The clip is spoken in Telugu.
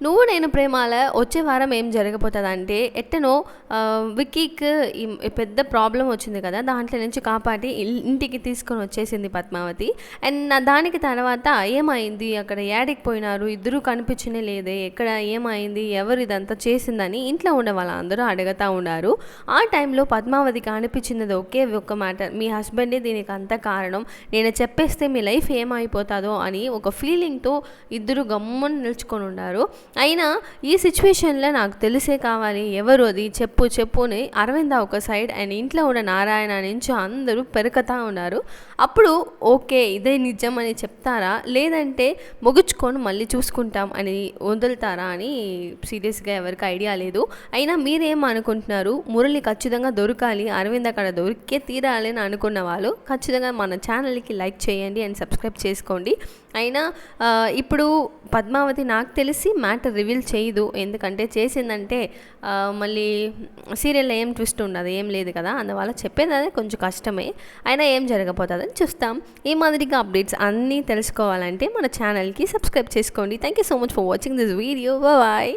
నువ్వు నేను ప్రేమాల వచ్చే వారం ఏం జరగబోతుందంటే ఎట్టనో విక్కీకి పెద్ద ప్రాబ్లం వచ్చింది కదా, దాంట్లో నుంచి కాపాడి ఇంటికి తీసుకొని వచ్చేసింది పద్మావతి. అండ్ దానికి తర్వాత ఏమైంది, అక్కడ ఏడికి పోయినారు, ఇద్దరు కనిపించనే లేదే, ఎక్కడ ఏమైంది, ఎవరు ఇదంతా చేసిందని ఇంట్లో ఉన్న వాళ్ళందరూ అడుగుతూ ఉన్నారు. ఆ టైంలో పద్మావతికి అనిపించినది ఒకే ఒక్క మ్యాటర్, మీ హస్బెండే దీనికి అంత కారణం, నేను చెప్పేస్తే మీ లైఫ్ ఏమైపోతుందో అని ఒక ఫీలింగ్తో ఇద్దరు గమ్మున నిల్చుకొని ఉన్నారు. అయినా ఈ సిచ్యువేషన్లో నాకు తెలిసే కావాలి ఎవరు అది, చెప్పుని అరవింద ఒక సైడ్ అండ్ ఇంట్లో ఉన్న నారాయణ నుంచి అందరూ పెరుకుతూ ఉన్నారు. అప్పుడు ఓకే ఇదే నిజం అని చెప్తారా, లేదంటే ముగుచుకొని మళ్ళీ చూసుకుంటాం అని వదులుతారా అని సీరియస్గా ఎవరికి ఐడియా లేదు. అయినా మీరేం అనుకుంటున్నారు, మురళి ఖచ్చితంగా దొరకాలి, అరవింద్ అక్కడ దొరికే తీరాలి అని అనుకున్న వాళ్ళు ఖచ్చితంగా మన ఛానల్కి లైక్ చేయండి అండ్ సబ్స్క్రైబ్ చేసుకోండి. అయినా ఇప్పుడు పద్మావతి నాకు తెలిసి మ్యాటర్ రివీల్ చేయదు, ఎందుకంటే చేసిందంటే మళ్ళీ సీరియల్లో ఏం ట్విస్ట్ ఉండదు, ఏం లేదు కదా, అందువల్ల చెప్పేది అదే కొంచెం కష్టమే. అయినా ఏం జరగబోతుందని చూస్తాం. ఈ మాదిరిగా అప్డేట్స్ అన్నీ తెలుసుకోవాలంటే మన ఛానల్కి సబ్స్క్రైబ్ చేసుకోండి. Thank you so much for watching this video. Bye.